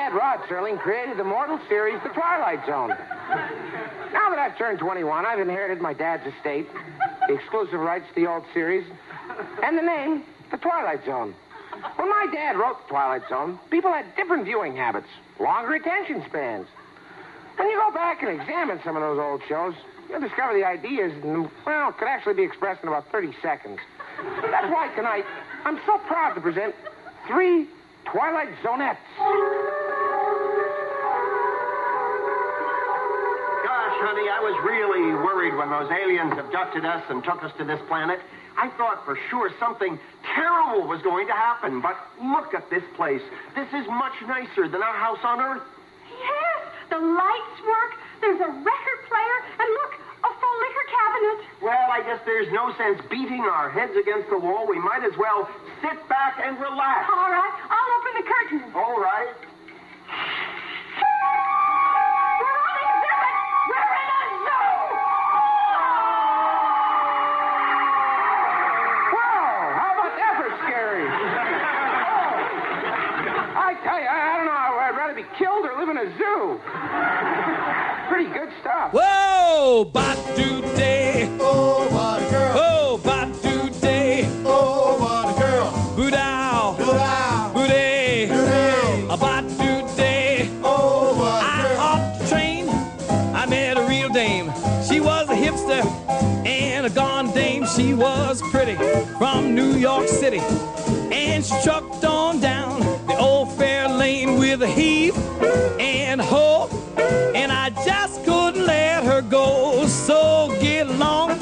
dad, Rod Serling, created the mortal series, The Twilight Zone. Now that I've turned 21, I've inherited my dad's estate, the exclusive rights to the old series, and the name, The Twilight Zone. When my dad wrote The Twilight Zone, people had different viewing habits, longer attention spans. When you go back and examine some of those old shows, you'll discover the ideas, could actually be expressed in about 30 seconds. That's why tonight, I'm so proud to present 3 Twilight Zonettes. Gosh, honey, I was really worried when those aliens abducted us and took us to this planet. I thought for sure something terrible was going to happen, but look at this place. This is much nicer than our house on Earth. Yes, the lights work, there's a record player, and look, a full liquor cabinet. Well, I guess there's no sense beating our heads against the wall. We might as well sit back and relax. All right, I'll open the curtain. All right. We're on exhibit! We're in a zoo! Wow, how about that for scary? I tell you, I don't know. I'd rather be killed or live in a zoo. Pretty good stuff. Whoa, Batu-day. Oh, what a girl. Oh, Batu-day. Oh, what a girl. Boo-dow. Boo-dow. Boo-day. Boo-day. A Batu-day. Oh, what a I girl. off the train. I met a real dame. She was a hipster and a gone dame. She was pretty from New York City. And she trucked on down the old fair lane with a heave and a hoe. And I just couldn't let her go. So get along,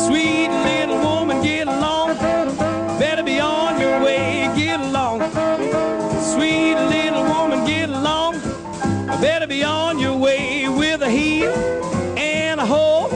sweet little woman, get along. Better be on your way, get along. Sweet little woman, get along. Better be on your way with a heave and a hoe.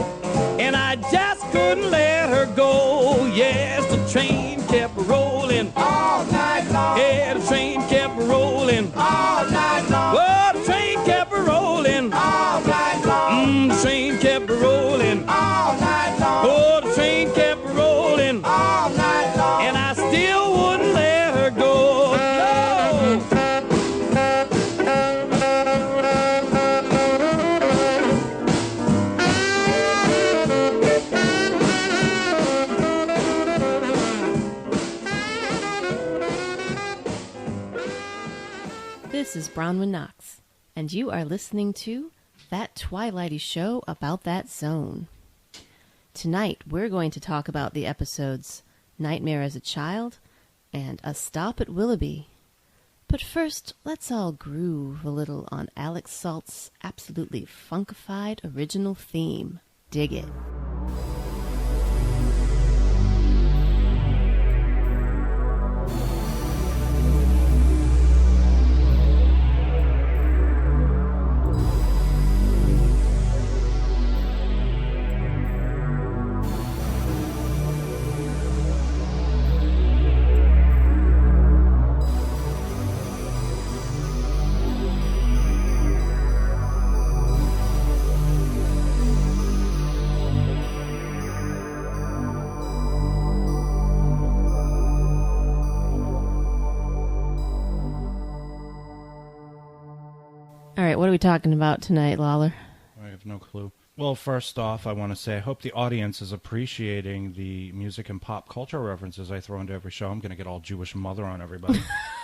And I just couldn't let her go. Yes, the train kept rolling All night long. Yeah, the train kept rolling All night long. Oh, the train kept rolling. All night long. The train kept rolling. All night long. Oh, the train kept rolling. All night long. And I still wouldn't let her go. No. This is Bronwyn Knox, and you are listening to That Twilighty Show About That Zone. Tonight, we're going to talk about the episodes Nightmare as a Child and A Stop at Willoughby. But first, let's all groove a little on Alex Salt's absolutely funkified original theme. Dig it. All right, what are we talking about tonight, Lawler? I have no clue. Well, first off, I want to say I hope the audience is appreciating the music and pop culture references I throw into every show. I'm going to get all Jewish mother on everybody.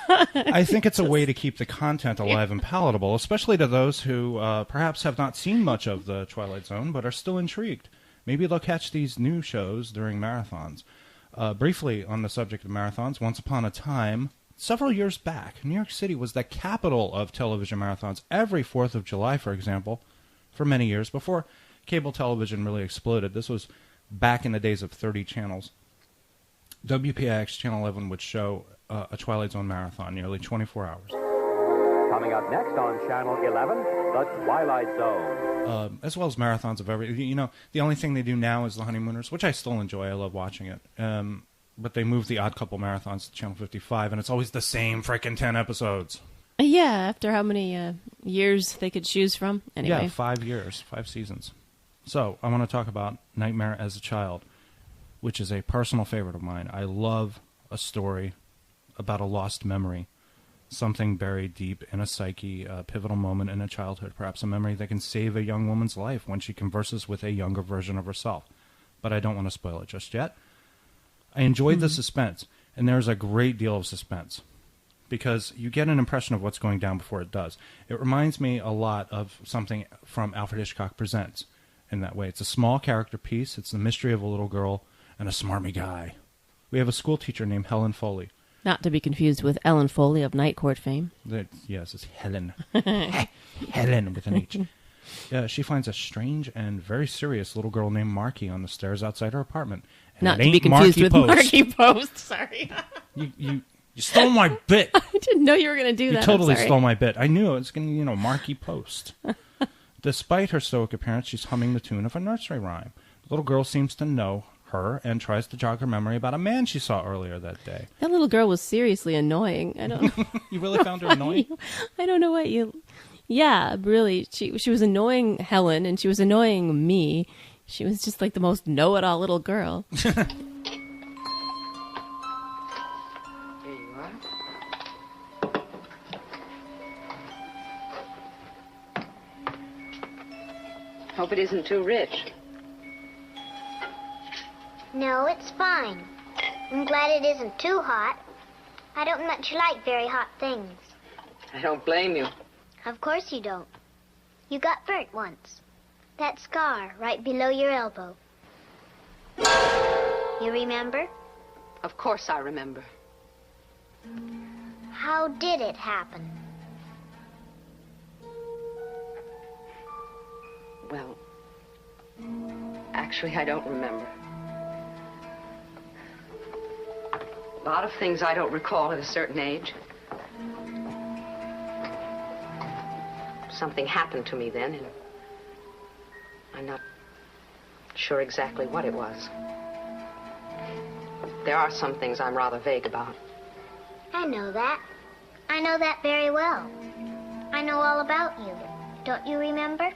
I think it's a way to keep the content alive and palatable, especially to those who perhaps have not seen much of the Twilight Zone but are still intrigued. Maybe they'll catch these new shows during marathons. Briefly on the subject of marathons, once upon a time, several years back, New York City was the capital of television marathons. Every 4th of July, for example, for many years, before cable television really exploded. This was back in the days of 30 channels. WPIX Channel 11 would show a Twilight Zone marathon, nearly 24 hours. Coming up next on Channel 11, The Twilight Zone. As well as marathons of every... You know, the only thing they do now is The Honeymooners, which I still enjoy. I love watching it. But they moved the Odd Couple marathons to Channel 55, and it's always the same frickin' 10 episodes. Yeah, after how many years they could choose from? Anyway. Yeah, 5 years, 5 seasons. So, I want to talk about Nightmare as a Child, which is a personal favorite of mine. I love a story about a lost memory. something buried deep in a psyche, a pivotal moment in a childhood, perhaps a memory that can save a young woman's life when she converses with a younger version of herself. But I don't want to spoil it just yet. I enjoyed the suspense, and there's a great deal of suspense, because you get an impression of what's going down before it does. It reminds me a lot of something from Alfred Hitchcock Presents in that way. It's a small character piece. It's the mystery of a little girl and a smarmy guy. We have a school teacher named Helen Foley. Not to be confused with Ellen Foley of Night Court fame. Yes, it's Helen. Helen with an H. She finds a strange and very serious little girl named Marky on the stairs outside her apartment. And Not to be confused with Marky Post. Sorry. You stole my bit. I didn't know you were going to do that. You totally stole my bit. I knew it was going to, Marky Post. Despite her stoic appearance, she's humming the tune of a nursery rhyme. The little girl seems to know her and tries to jog her memory about a man she saw earlier that day. That little girl was seriously annoying. I don't know. You really found her annoying? I don't know what you... Yeah, really. She was annoying Helen, and she was annoying me. She was just like the most know-it-all little girl. Here you are. Hope it isn't too rich. No, it's fine. I'm glad it isn't too hot. I don't much like very hot things. I don't blame you. Of course you don't. You got burnt once. That scar right below your elbow. You remember? Of course I remember. How did it happen? Well, actually, I don't remember. A lot of things I don't recall at a certain age. Something happened to me then, and I'm not sure exactly what it was. There are some things I'm rather vague about. I know that. I know that very well. I know all about you. Don't you remember?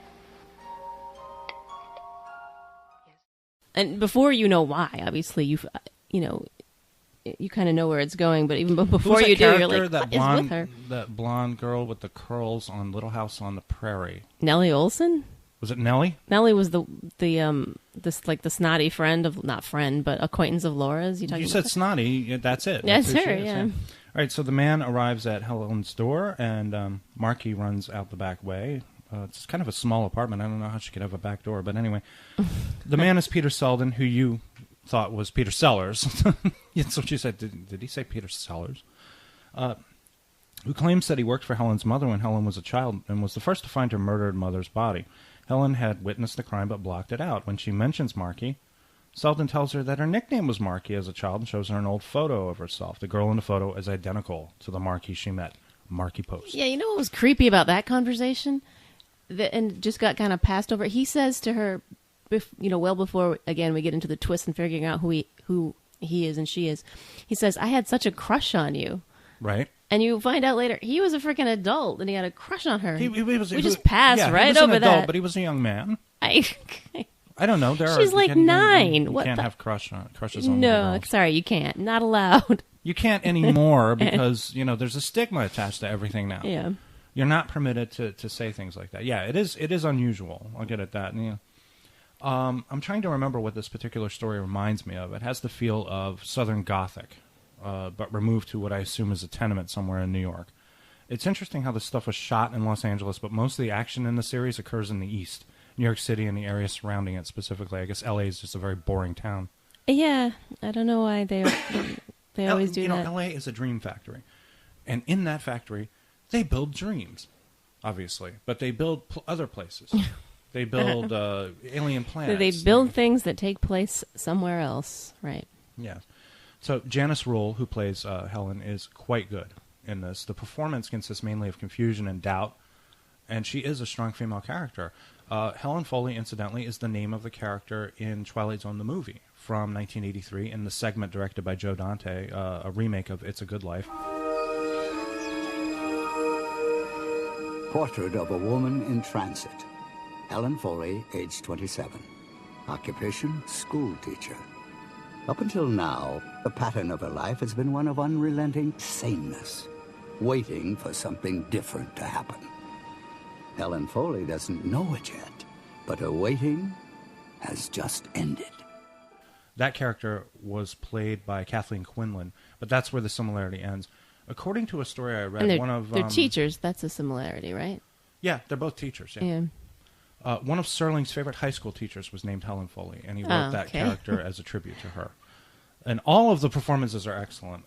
And before you know why, obviously, you kind of know where it's going, but even before you do, you're like, what is with her? That blonde girl with the curls on Little House on the Prairie. Nellie Olson? Was it Nellie? Nellie was the snotty friend of, not friend, but acquaintance of Laura's. You said snotty, that's it. That's her, yeah. All right, so the man arrives at Helen's door, and Marky runs out the back way. It's kind of a small apartment. I don't know how she could have a back door, but anyway. The man is Peter Selden, who you thought was Peter Sellers. That's what you said. Did he say Peter Sellers? Who claims that he worked for Helen's mother when Helen was a child and was the first to find her murdered mother's body. Helen had witnessed the crime but blocked it out. When she mentions Marky, Selden tells her that her nickname was Marky as a child and shows her an old photo of herself. The girl in the photo is identical to the Marky she met. Marky Post. Yeah, you know what was creepy about that conversation? And just got kind of passed over. He says to her, well before, again, we get into the twist and figuring out who he is and she is, he says, I had such a crush on you. Right. And you find out later, he was a freaking adult, and he had a crush on her. We just passed right he was over an adult, that. But he was a young man. I don't know. She's like 9. You can't have crushes on No, girls. sorry, you can't. Not allowed. You can't anymore because, there's a stigma attached to everything now. Yeah. You're not permitted to say things like that. Yeah, it is unusual. I'll get at that. And, I'm trying to remember what this particular story reminds me of. It has the feel of Southern Gothic, but removed to what I assume is a tenement somewhere in New York. It's interesting how this stuff was shot in Los Angeles, but most of the action in the series occurs in the East. New York City and the area surrounding it specifically. I guess L.A. is just a very boring town. Yeah, I don't know why they always do that. L.A. is a dream factory. And in that factory, they build dreams, obviously. But they build other places. They build alien planets. They build things that take place somewhere else, right? Yeah. So Janice Rule, who plays Helen, is quite good in this. The performance consists mainly of confusion and doubt, and she is a strong female character. Helen Foley, incidentally, is the name of the character in Twilight Zone, the movie, from 1983, in the segment directed by Joe Dante, a remake of It's a Good Life. Portrait of a woman in transit. Helen Foley, age 27. Occupation, school teacher. Up until now, the pattern of her life has been one of unrelenting sameness. waiting for something different to happen. Helen Foley doesn't know it yet, but her waiting has just ended. That character was played by Kathleen Quinlan, but that's where the similarity ends. According to a story I read, and they're teachers. That's a similarity, right? Yeah, they're both teachers. Yeah. One of Serling's favorite high school teachers was named Helen Foley, and he wrote that character as a tribute to her. And all of the performances are excellent.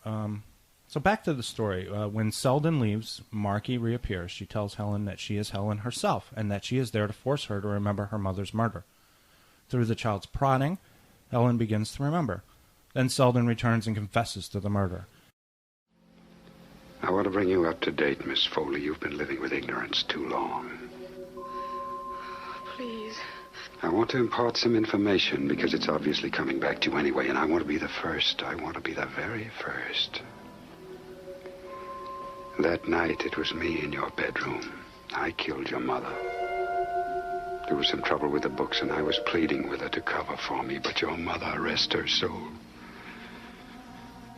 So back to the story. When Selden leaves, Marky reappears. She tells Helen that she is Helen herself, and that she is there to force her to remember her mother's murder. Through the child's prodding, Helen begins to remember. Then Selden returns and confesses to the murder. I want to bring you up to date, Miss Foley. You've been living with ignorance too long. Please. I want to impart some information because it's obviously coming back to you anyway, and I want to be the first. I want to be the very first. That night, it was me in your bedroom. I killed your mother. There was some trouble with the books, and I was pleading with her to cover for me, but your mother, rest her soul,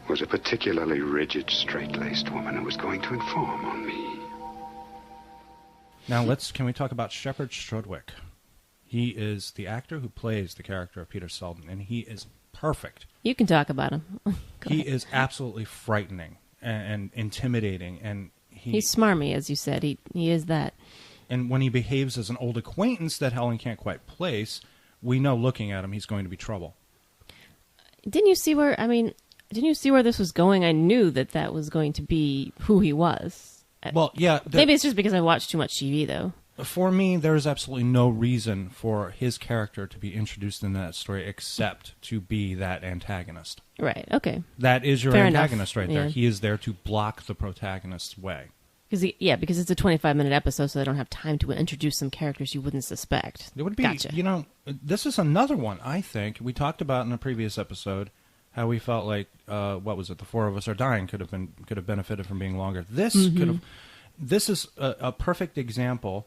was a particularly rigid, straight-laced woman who was going to inform on me. Now can we talk about Shepard Strudwick? He is the actor who plays the character of Peter Selden, and he is perfect. You can talk about him. He is absolutely frightening and intimidating, and he's smarmy, as you said. He is that. And when he behaves as an old acquaintance that Helen can't quite place, we know looking at him he's going to be trouble. Didn't you see where this was going? I knew that was going to be who he was. Well, yeah. Maybe it's just because I watched too much TV, though. For me, there is absolutely no reason for his character to be introduced in that story except to be that antagonist. Right, okay. That is your antagonist right there. Yeah. He is there to block the protagonist's way. Because it's a 25-minute episode, so they don't have time to introduce some characters you wouldn't suspect. It would be, gotcha. This is another one, I think. We talked about in a previous episode how we felt like, what was it, The Four of Us Are Dying could have benefited from being longer. This This is a perfect example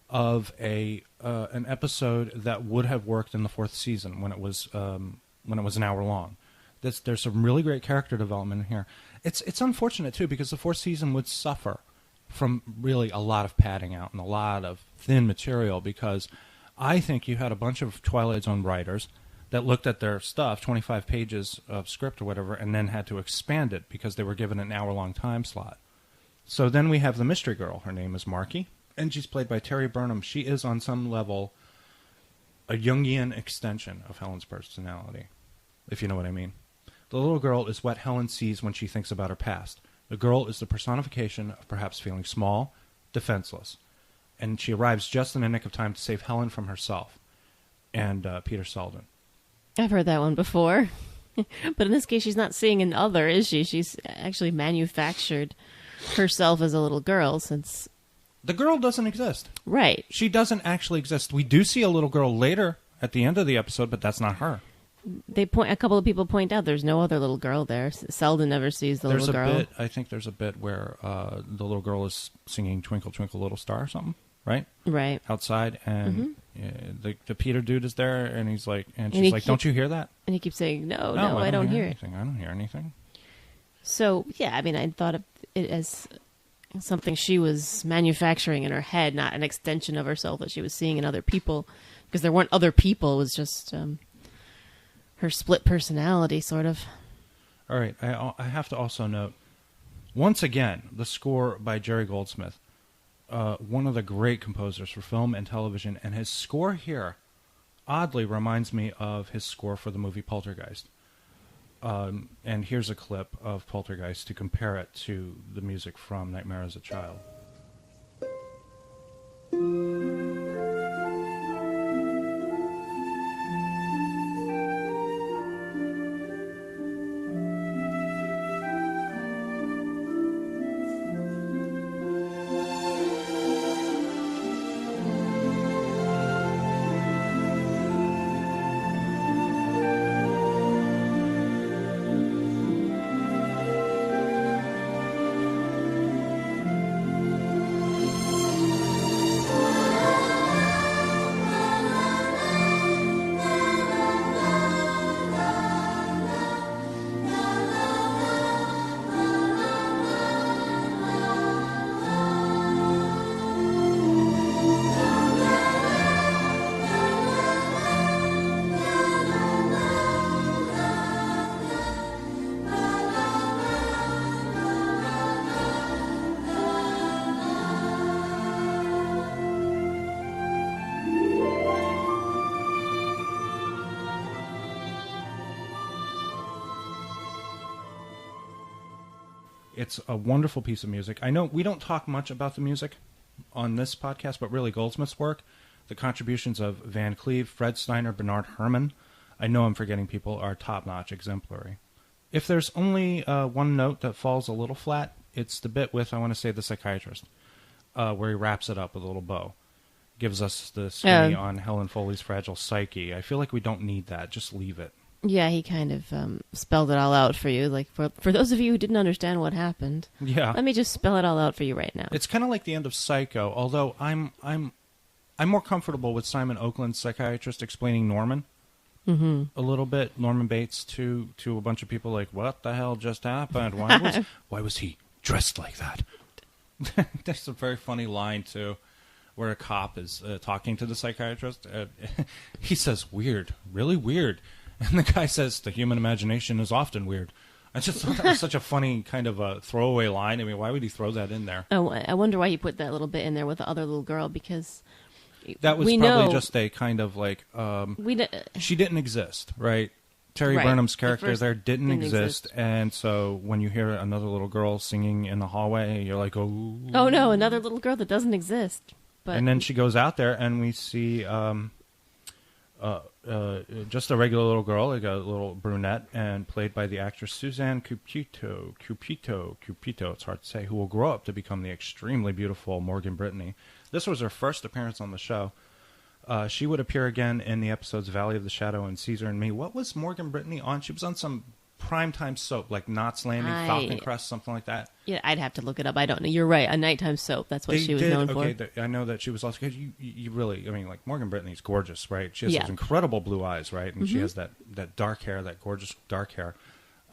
of an episode that would have worked in the fourth season when it was an hour long. There's some really great character development in here. It's unfortunate too because the fourth season would suffer from really a lot of padding out and a lot of thin material because I think you had a bunch of Twilight Zone writers that looked at their stuff, 25 pages of script or whatever, and then had to expand it because they were given an hour-long time slot. So then we have the mystery girl. Her name is Marky, and she's played by Terry Burnham. She is, on some level, a Jungian extension of Helen's personality, if you know what I mean. The little girl is what Helen sees when she thinks about her past. The girl is the personification of perhaps feeling small, defenseless, and she arrives just in the nick of time to save Helen from herself and Peter Selden. I've heard that one before. But in this case, she's not seeing an other, is she? She's actually manufactured herself as a little girl since... The girl doesn't exist. Right. She doesn't actually exist. We do see a little girl later at the end of the episode, but that's not her. A couple of people point out there's no other little girl there. Selden never sees the little girl. I think there's a bit where the little girl is singing Twinkle, Twinkle, Little Star or something, right? Right. Outside, and the Peter dude is there, and he's like, and she's like, don't you hear that? And he keeps saying, no, I don't hear it. I don't hear anything. So, yeah, I mean, I thought of it as something she was manufacturing in her head, not an extension of herself that she was seeing in other people, because there weren't other people. It was just her split personality, sort of. All right, I have to also note, once again, the score by Jerry Goldsmith, one of the great composers for film and television, and his score here oddly reminds me of his score for the movie Poltergeist. And here's a clip of Poltergeist to compare it to the music from Nightmare as a Child. It's a wonderful piece of music. I know we don't talk much about the music on this podcast, but really Goldsmith's work, the contributions of Van Cleve, Fred Steiner, Bernard Herrmann, I know I'm forgetting people, are top-notch, exemplary. If there's only one note that falls a little flat, it's the bit with, I want to say, the psychiatrist, where he wraps it up with a little bow. Gives us the skinny on Helen Foley's fragile psyche. I feel like we don't need that. Just leave it. Yeah, he kind of spelled it all out for you. Like for those of you who didn't understand what happened, let me just spell it all out for you right now. It's kind of like the end of Psycho, although I'm more comfortable with Simon Oakland's psychiatrist explaining Norman a little bit. Norman Bates to a bunch of people, like, what the hell just happened? Why was he dressed like that? There's a very funny line too, where a cop is talking to the psychiatrist. He says, "Weird, really weird," and the guy says, "The human imagination is often weird." I just thought that was such a funny kind of a throwaway line. I mean, why would he throw that in there? Oh, I wonder why he put that little bit in there with the other little girl, because that was probably just a kind of like she didn't exist, right? Terry Burnham's character there didn't exist, and so when you hear another little girl singing in the hallway, you're like, oh. Oh, no, another little girl that doesn't exist. But and then she goes out there, and we see just a regular little girl, like a little brunette, and played by the actress Suzanne Cupito, it's hard to say, who will grow up to become the extremely beautiful Morgan Brittany. This was her first appearance on the show. She would appear again in the episodes Valley of the Shadow and Caesar and Me. What was Morgan Brittany on? She was on some primetime soap, like Knots Landing, Falcon Crest, something like that. Yeah, I'd have to look it up. I don't know. You're right. A nighttime soap. That's what she was known for. I know that she was also, because you really, I mean, like, Morgan Brittany's gorgeous, right? She has those incredible blue eyes, right? And she has that dark hair, that gorgeous dark hair.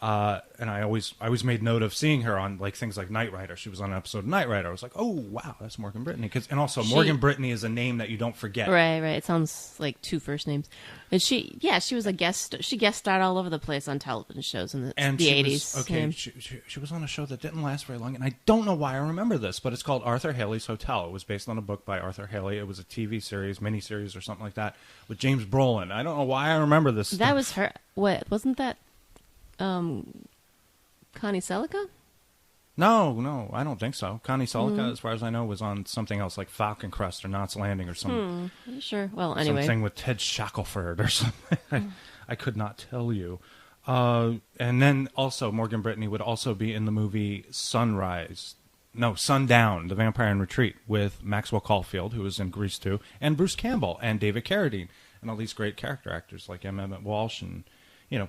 And I always made note of seeing her on like things like Knight Rider. She was on an episode of Knight Rider. I was like, oh wow, that's Morgan Brittany. And also Morgan Brittany is a name that you don't forget. Right. It sounds like two first names. And she was a guest. She guest starred all over the place on television shows in the 80s. She was on a show that didn't last very long, and I don't know why I remember this, but it's called Arthur Haley's Hotel. It was based on a book by Arthur Haley. It was a TV series, miniseries, or something like that with James Brolin. I don't know why I remember this. That was her. What wasn't that? Connie Selica? No, I don't think so. Connie Selica, as far as I know, was on something else like Falcon Crest or Knots Landing or something. Are you sure? Well, anyway. Something with Ted Shackelford or something. I could not tell you. And then also Morgan Brittany would also be in the movie Sundown, The Vampire in Retreat, with Maxwell Caulfield, who was in Grease 2, and Bruce Campbell and David Carradine, and all these great character actors like M. Emmett Walsh and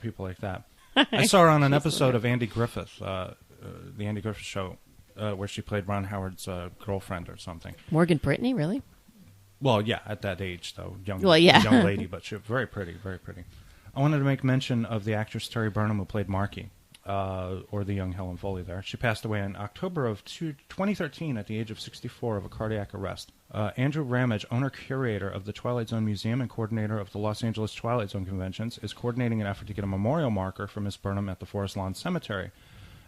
people like that. I saw her on an episode of Andy Griffith, the Andy Griffith Show, where she played Ron Howard's girlfriend or something. Morgan Brittany, really? Well, yeah, at that age, though. Young lady, but she was very pretty, very pretty. I wanted to make mention of the actress Terry Burnham, who played Marky, or the young Helen Foley there. She passed away in October of 2013 at the age of 64 of a cardiac arrest. Andrew Ramage, owner-curator of the Twilight Zone Museum and coordinator of the Los Angeles Twilight Zone Conventions, is coordinating an effort to get a memorial marker for Miss Burnham at the Forest Lawn Cemetery.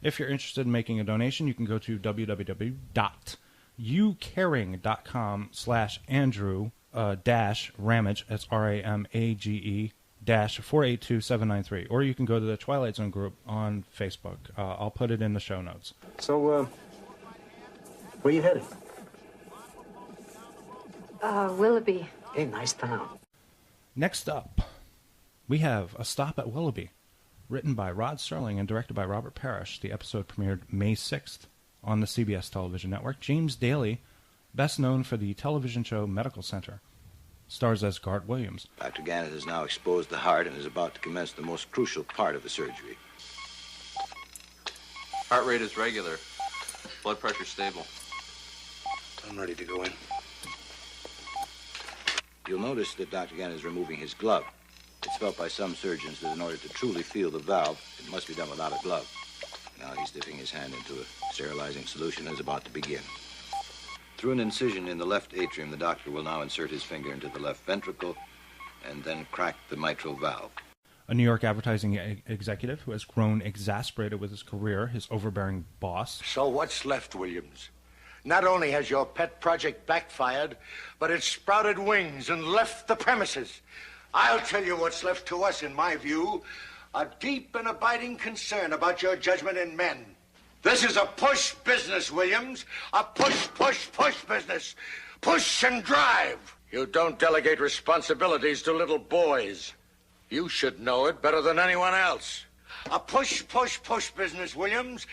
If you're interested in making a donation, you can go to www.ucaring.com/Andrew-Ramage, that's RAMAGE, -482793, or you can go to the Twilight Zone group on Facebook. I'll put it in the show notes. So, where you headed? Willoughby. Hey, nice town. Next up, we have A Stop at Willoughby, written by Rod Serling and directed by Robert Parrish. The episode premiered May 6th on the CBS television network. James Daly, best known for the television show Medical Center, stars as Garth Williams. Dr. Gannett has now exposed the heart and is about to commence the most crucial part of the surgery. Heart rate is regular. Blood pressure stable. I'm ready to go in. You'll notice that Dr. Gannett is removing his glove. It's felt by some surgeons that in order to truly feel the valve, it must be done without a glove. Now he's dipping his hand into a sterilizing solution and is about to begin. Through an incision in the left atrium, the doctor will now insert his finger into the left ventricle and then crack the mitral valve. A New York advertising executive who has grown exasperated with his career, his overbearing boss. So what's left, Williams? Not only has your pet project backfired, but it's sprouted wings and left the premises. I'll tell you what's left to us, in my view, a deep and abiding concern about your judgment in men. This is a push business, Williams. A push, push, push business. Push and drive. You don't delegate responsibilities to little boys. You should know it better than anyone else. A push, push, push business, Williams.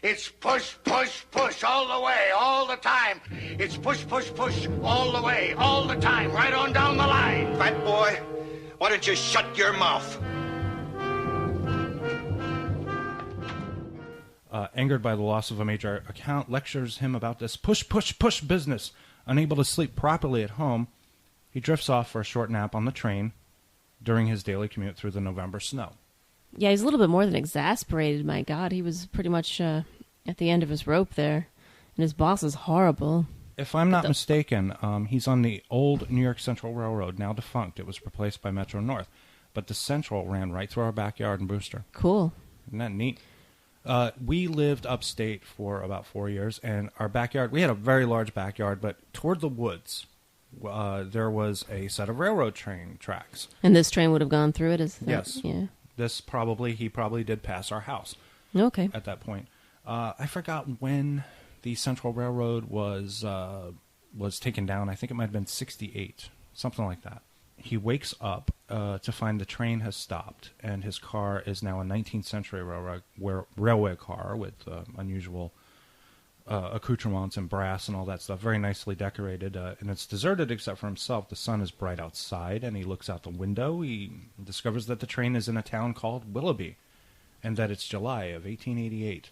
It's push, push, push all the way, all the time. It's push, push, push all the way, all the time, right on down the line. Fat boy, why don't you shut your mouth? Angered by the loss of a major account, lectures him about this push, push, push business. Unable to sleep properly at home, he drifts off for a short nap on the train during his daily commute through the November snow. Yeah, he's a little bit more than exasperated. My God, he was pretty much at the end of his rope there, and his boss is horrible. If I'm not mistaken, he's on the old New York Central Railroad, now defunct. It was replaced by Metro North, but the Central ran right through our backyard in Brewster. Cool. Isn't that neat? We lived upstate for about 4 years, and our backyard, we had a very large backyard, but toward the woods, there was a set of railroad train tracks. And this train would have gone through it? Yes. Yeah. He probably did pass our house. Okay. At that point. I forgot when the Central Railroad was taken down. I think it might have been 1968, something like that. He wakes up to find the train has stopped, and his car is now a 19th century railway car with unusual accoutrements and brass and all that stuff, very nicely decorated, and it's deserted except for himself. The sun is bright outside, and he looks out the window. He discovers that the train is in a town called Willoughby, and that it's July of 1888.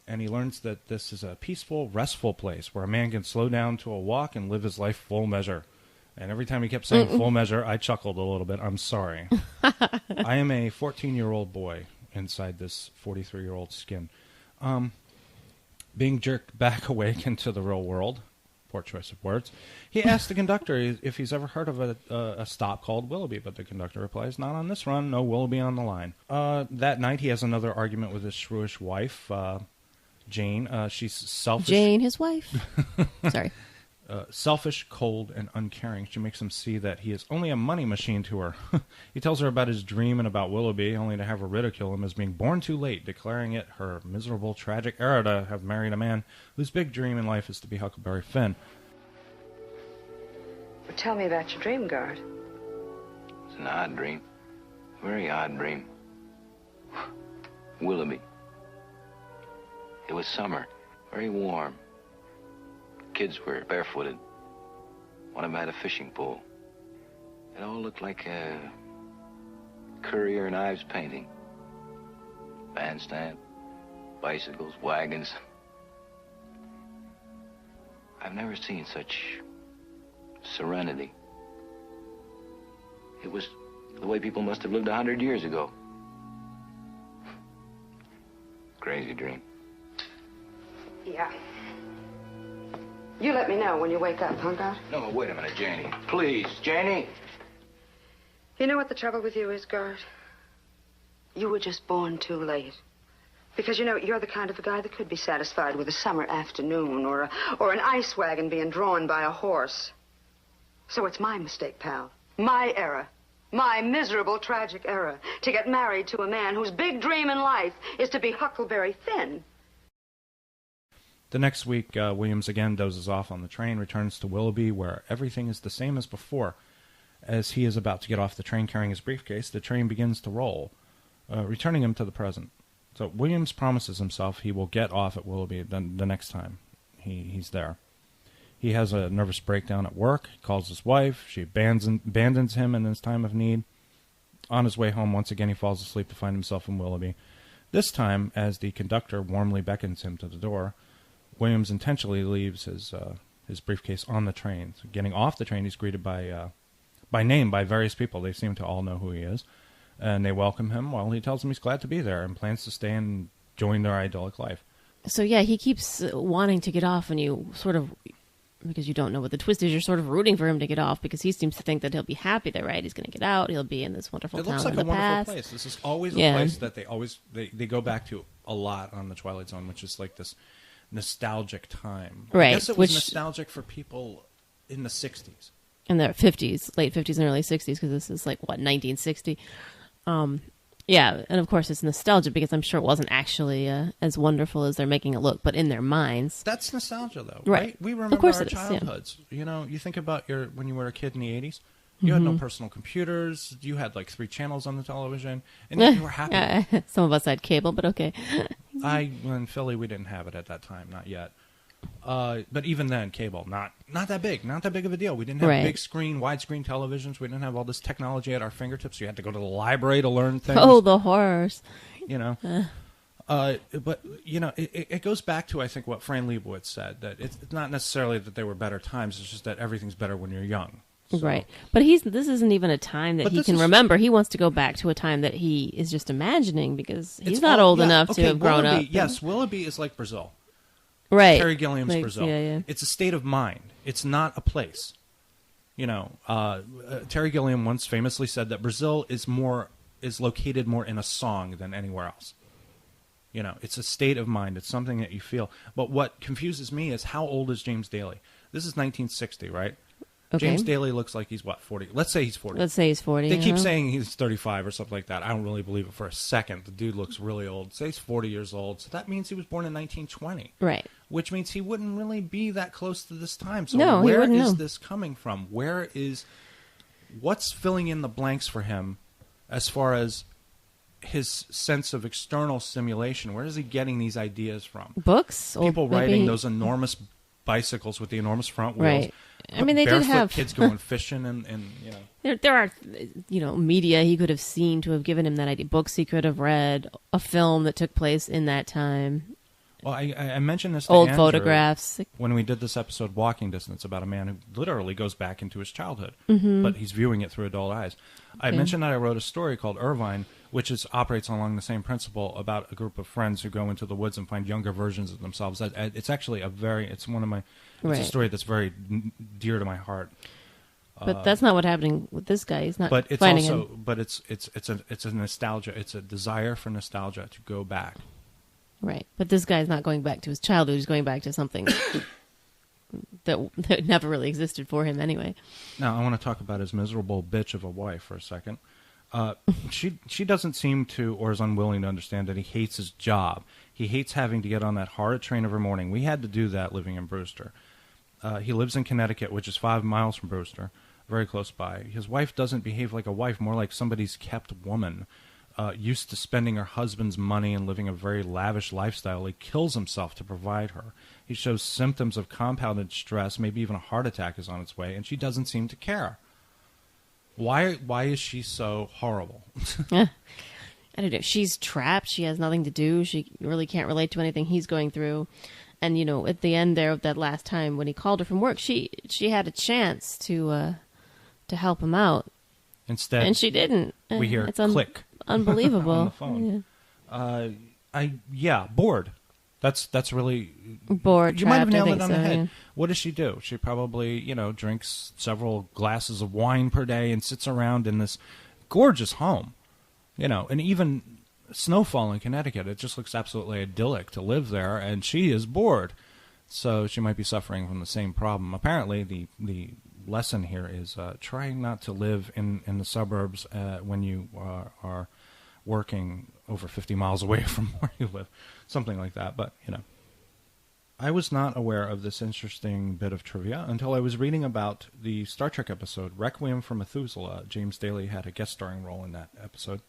And he learns that this is a peaceful, restful place where a man can slow down to a walk and live his life full measure. And every time he kept saying full measure, I chuckled a little bit. I'm sorry. I am a 14-year-old boy inside this 43-year-old skin. Being jerked back awake into the real world, poor choice of words, he asks the conductor if he's ever heard of a stop called Willoughby, but the conductor replies, not on this run, no Willoughby on the line. That night he has another argument with his shrewish wife, Jane. She's selfish. Jane, his wife. Sorry. Selfish, cold, and uncaring. She makes him see that he is only a money machine to her. He tells her about his dream and about Willoughby, only to have her ridicule him as being born too late, declaring it her miserable, tragic error to have married a man whose big dream in life is to be Huckleberry Finn. Well, tell me about your dream, Guard. It's an odd dream. Very odd dream. Willoughby. It was summer. Very warm. Kids were barefooted. One of them had a fishing pole. It all looked like a Currier and Ives painting. Bandstand, bicycles, wagons. I've never seen such serenity. It was the way people must have lived 100 years ago. Crazy dream. Yeah. You let me know when you wake up, huh, Guard? No, wait a minute, Janie. Please, Janie. You know what the trouble with you is, Guard? You were just born too late. Because, you know, you're the kind of a guy that could be satisfied with a summer afternoon or an ice wagon being drawn by a horse. So it's my mistake, pal. My error. My miserable, tragic error. To get married to a man whose big dream in life is to be Huckleberry Finn. The next week, Williams again dozes off on the train, returns to Willoughby, where everything is the same as before. As he is about to get off the train carrying his briefcase, the train begins to roll, returning him to the present. So Williams promises himself he will get off at Willoughby the next time he's there. He has a nervous breakdown at work, he calls his wife, she abandons him in his time of need. On his way home, once again he falls asleep to find himself in Willoughby. This time, as the conductor warmly beckons him to the door, Williams intentionally leaves his briefcase on the train. So getting off the train, he's greeted by name by various people. They seem to all know who he is, and they welcome him while he tells them he's glad to be there and plans to stay and join their idyllic life. So yeah, he keeps wanting to get off, and you sort of, because you don't know what the twist is, you're sort of rooting for him to get off because he seems to think that he'll be happy there, right? He's going to get out. He'll be in this wonderful town. It looks like a wonderful place. This is always a place that they go back to a lot on the Twilight Zone, which is like this nostalgic time. Right. I guess it was nostalgic for people in the 60s. In the 50s, late 50s and early 60s, because this is like, what, 1960? Yeah, and of course it's nostalgia because I'm sure it wasn't actually as wonderful as they're making it look, but in their minds. That's nostalgia, though, Right. right? We remember Of course our it is, yeah. childhoods. You know, you think about when you were a kid in the 80s. You had no personal computers. You had like 3 channels on the television, and you were happy. Some of us had cable, but okay. In Philly, we didn't have it at that time, not yet. But even then, cable, not that big of a deal. We didn't have big screen, widescreen televisions. We didn't have all this technology at our fingertips. You had to go to the library to learn things. Oh, the horrors. You know. But, you know, it goes back to, I think, what Fran Lebowitz said, that it's not necessarily that they were better times. It's just that everything's better when you're young. So. Right. But this isn't even a time that he can remember. He wants to go back to a time that he is just imagining because he's not old enough to have grown up. Yes, Willoughby is like Brazil. Right. Terry Gilliam's like, Brazil. Yeah. It's a state of mind. It's not a place. You know, Terry Gilliam once famously said that Brazil is located more in a song than anywhere else. You know, it's a state of mind. It's something that you feel. But what confuses me is how old is James Daly? This is 1960, right? Okay. James Daly looks like he's, 40? Let's say he's 40. Let's say he's 40. They keep saying he's 35 or something like that. I don't really believe it for a second. The dude looks really old. Say he's 40 years old. So that means he was born in 1920. Right. Which means he wouldn't really be that close to this time. So no, where is this coming from? What's filling in the blanks for him as far as his sense of external stimulation? Where is he getting these ideas from? Books? People riding those enormous bicycles with the enormous front wheels. Right. I mean, they did have kids going fishing and you know. There are, media he could have seen to have given him that idea. Books he could have read, a film that took place in that time. Well, I mentioned this to old Andrew photographs when we did this episode, Walking Distance, about a man who literally goes back into his childhood, Mm-hmm. but he's viewing it through adult eyes. I mentioned that I wrote a story called Irvine, which operates along the same principle about a group of friends who go into the woods and find younger versions of themselves. It's actually it's a story that's very dear to my heart. But that's not what's happening with this guy. He's not. But it's finding also, him. but it's a nostalgia. It's a desire for nostalgia to go back. Right, but this guy's not going back to his childhood. He's going back to something that never really existed for him anyway. Now, I want to talk about his miserable bitch of a wife for a second. She doesn't seem to, or is unwilling to understand that he hates his job. He hates having to get on that horrid train every morning. We had to do that living in Brewster. He lives in Connecticut, which is 5 miles from Brewster, very close by. His wife doesn't behave like a wife, more like somebody's kept woman. Used to spending her husband's money and living a very lavish lifestyle. He kills himself to provide her. He shows symptoms of compounded stress, maybe even a heart attack is on its way, and she doesn't seem to care. Why is she so horrible? I don't know. She's trapped. She has nothing to do. She really can't relate to anything he's going through. And, at the end there of that last time when he called her from work, she had a chance to help him out. Instead, and she didn't. We hear click. Unbelievable. On the phone. Bored. That's really bored. You might have nailed it on so, the head. Yeah. What does she do? She probably, drinks several glasses of wine per day and sits around in this gorgeous home. And even snowfall in Connecticut, it just looks absolutely idyllic to live there, and she is bored. So she might be suffering from the same problem. Apparently, the lesson here is trying not to live in the suburbs when you are working over 50 miles away from where you live, something like that. But I was not aware of this interesting bit of trivia until I was reading about the Star Trek episode Requiem for Methuselah. James Daly had a guest starring role in that episode.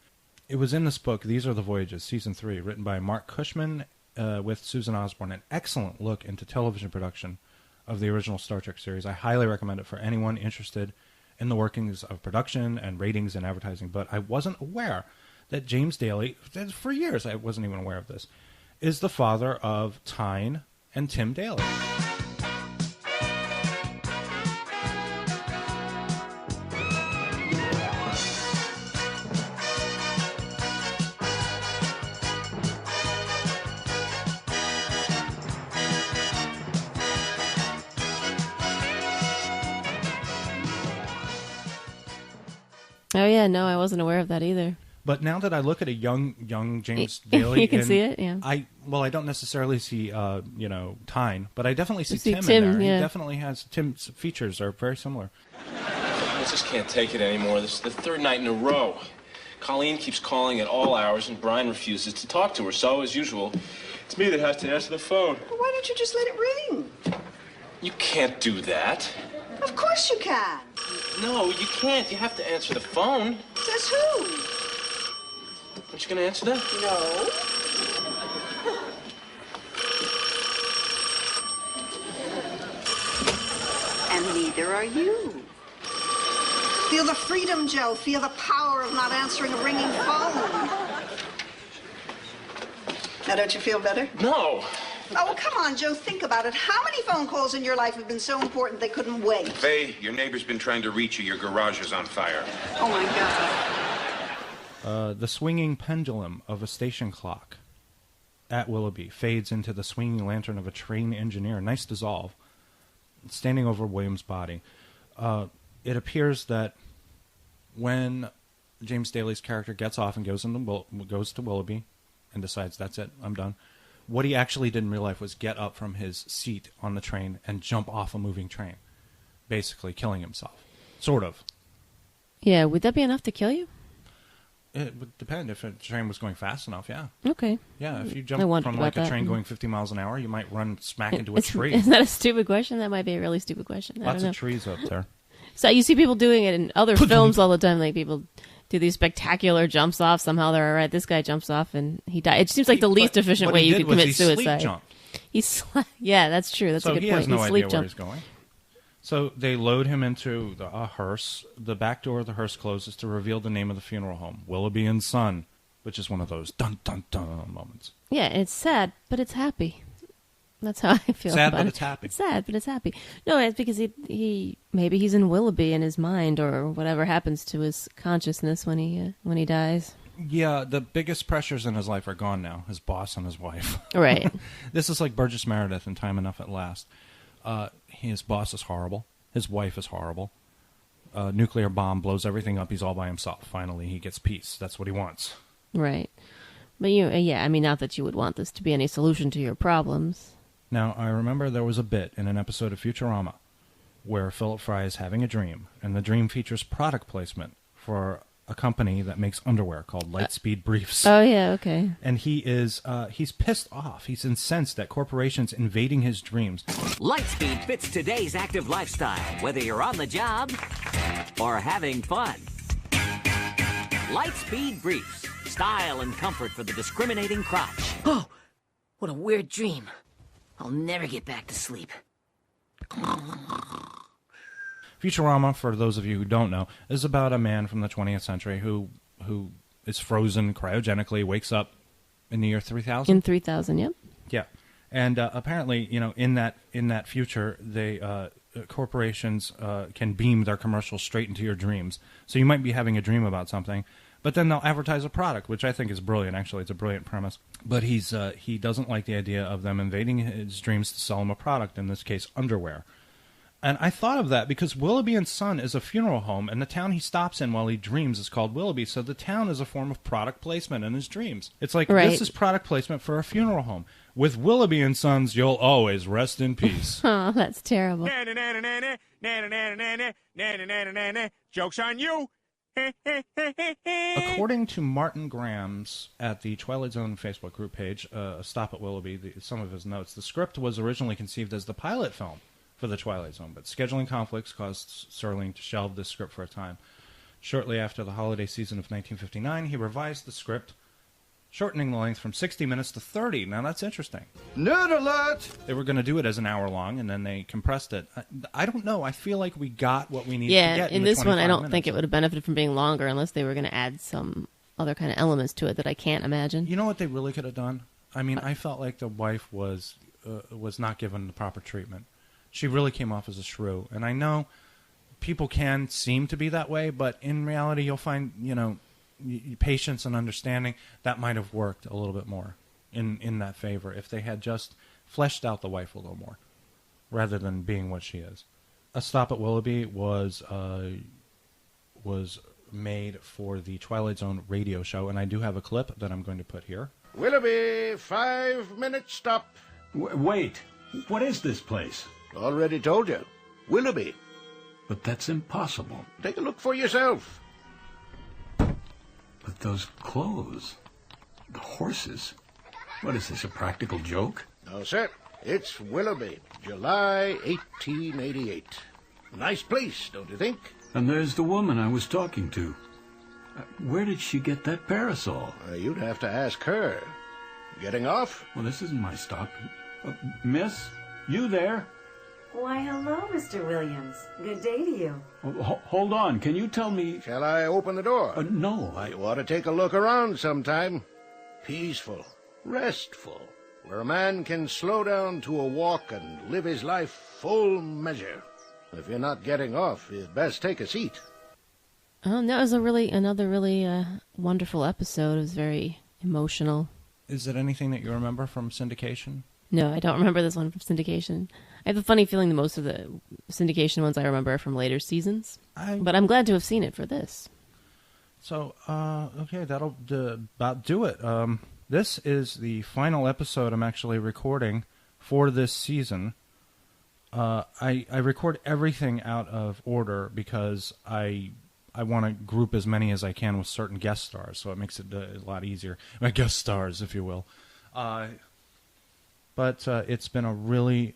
It was in this book, These Are the Voyages, Season 3, written by Mark Cushman with Susan Osborne. An excellent look into television production of the original Star Trek series. I highly recommend it for anyone interested in the workings of production and ratings and advertising. But I wasn't aware that James Daly, for years I wasn't even aware of this, is the father of Tyne and Tim Daly. Oh yeah, no, I wasn't aware of that either. But now that I look at a young James Daly, you can see it. Yeah. I don't necessarily see Tyne, but I definitely see Tim Tim in there. yeah. He definitely has Tim's features are very similar. I just can't take it anymore. This is the third night in a row. Colleen keeps calling at all hours, and Brian refuses to talk to her. So, as usual, it's me that has to answer the phone. Well, why don't you just let it ring? You can't do that. Of course you can. No, you can't. You have to answer the phone. Says who? Aren't you going to answer that? No. And neither are you. Feel the freedom, Joe. Feel the power of not answering a ringing phone. Now, don't you feel better? No. Oh, well, come on, Joe. Think about it. How many phone calls in your life have been so important they couldn't wait? Faye, your neighbor's been trying to reach you. Your garage is on fire. Oh, my God. The swinging pendulum of a station clock at Willoughby fades into the swinging lantern of a train engineer. Nice dissolve. Standing over William's body. It appears that when James Daly's character gets off and goes to Willoughby and decides, that's it, I'm done, what he actually did in real life was get up from his seat on the train and jump off a moving train, basically killing himself. Sort of. Yeah, would that be enough to kill you? It would depend. If a train was going fast enough, yeah. Okay. Yeah, if you jump from like a train going 50 miles an hour, you might run smack into a tree. Is that a stupid question? That might be a really stupid question. Lots of trees up there. So you see people doing it in other films all the time. Like people do these spectacular jumps off. Somehow they're all right. This guy jumps off and he died. It seems like the least efficient way you could commit suicide. Yeah, that's true. That's a good point. So he has no idea where he's jumped. going. So they load him into a hearse. The back door of the hearse closes to reveal the name of the funeral home, Willoughby and Son, which is one of those dun-dun-dun moments. Yeah, it's sad, but it's happy. That's how I feel sad, about but it. It's happy. It's sad, but it's happy. No, it's because he maybe he's in Willoughby in his mind, or whatever happens to his consciousness when he dies. Yeah, the biggest pressures in his life are gone now. His boss and his wife. Right. This is like Burgess Meredith in Time Enough at Last. His boss is horrible. His wife is horrible. Nuclear bomb blows everything up. He's all by himself. Finally, he gets peace. That's what he wants. Right. But I mean, not that you would want this to be any solution to your problems. Now, I remember there was a bit in an episode of Futurama where Philip Fry is having a dream, and the dream features product placement for a company that makes underwear called Lightspeed Briefs. Oh, yeah, okay. And he's pissed off. He's incensed at corporations invading his dreams. Lightspeed fits today's active lifestyle, whether you're on the job or having fun. Lightspeed Briefs. Style and comfort for the discriminating crotch. Oh, what a weird dream. I'll never get back to sleep. Futurama, for those of you who don't know, is about a man from the 20th century who is frozen cryogenically, wakes up in the year 3000. In 3000, yep. Yeah, and apparently, in that future, corporations can beam their commercials straight into your dreams. So you might be having a dream about something, but then they'll advertise a product, which I think is brilliant. Actually, it's a brilliant premise. But he doesn't like the idea of them invading his dreams to sell him a product. In this case, underwear. And I thought of that because Willoughby and Son is a funeral home, and the town he stops in while he dreams is called Willoughby. So the town is a form of product placement in his dreams. It's like, This is product placement for a funeral home. With Willoughby and Sons, you'll always rest in peace. Oh, that's terrible. Joke's on you. According to Martin Grams at the Twilight Zone Facebook group page, Stop at Willoughby, some of his notes, the script was originally conceived as the pilot film for the Twilight Zone, but scheduling conflicts caused Serling to shelve this script for a time. Shortly after the holiday season of 1959, he revised the script, shortening the length from 60 minutes to 30. Now, that's interesting. Nerd alert! They were going to do it as an hour long, and then they compressed it. I don't know. I feel like we got what we needed to get in this one, I don't think minutes. it would have benefited from being longer unless they were going to add some other kind of elements to it that I can't imagine. You know what they really could have done? I mean, I felt like the wife was not given the proper treatment. She really came off as a shrew. And I know people can seem to be that way, but in reality, you'll find, patience and understanding, that might have worked a little bit more in that favor if they had just fleshed out the wife a little more rather than being what she is. A Stop at Willoughby was made for the Twilight Zone radio show, and I do have a clip that I'm going to put here. Willoughby, 5-minute stop. Wait, what is this place? Already told you. Willoughby. But that's impossible. Take a look for yourself. But But those clothes, the horses, what is this, a practical joke? No, sir. It's Willoughby, July 1888. Nice place, don't you think? And there's the woman I was talking to. Where did she get that parasol? You'd have to ask her. Getting off? Well, this isn't my stop. Miss, you there? Why, hello, Mr. Williams. Good day to you. Hold on. Can you tell me... Shall I open the door? No. You ought to take a look around sometime. Peaceful, restful, where a man can slow down to a walk and live his life full measure. If you're not getting off, you'd best take a seat. That was another really wonderful episode. It was very emotional. Is it anything that you remember from syndication? No, I don't remember this one from syndication. I have a funny feeling that most of the syndication ones I remember are from later seasons. But I'm glad to have seen it for this. So, okay, that'll about do it. This is the final episode I'm actually recording for this season. I record everything out of order because I want to group as many as I can with certain guest stars, so it makes it a lot easier. My guest stars, if you will. But it's been a really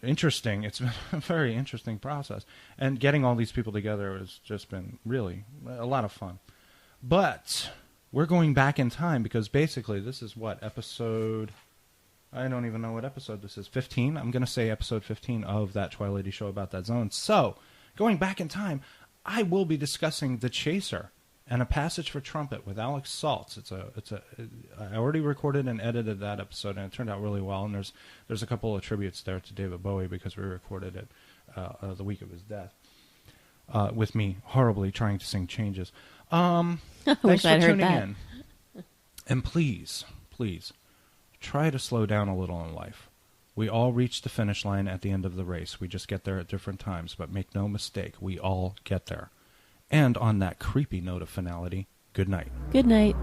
interesting, it's been a very interesting process. And getting all these people together has just been really a lot of fun. But we're going back in time because basically this is what, episode... I don't even know what episode this is. 15? I'm going to say episode 15 of that Twilighty show about that zone. So, going back in time, I will be discussing The Chaser and A Passage for Trumpet with Alex Saltz. I already recorded and edited that episode, and it turned out really well. And there's a couple of tributes there to David Bowie because we recorded it the week of his death with me horribly trying to sing Changes. Thanks for tuning in. And please, try to slow down a little in life. We all reach the finish line at the end of the race. We just get there at different times, but make no mistake, we all get there. And on that creepy note of finality, good night. Good night.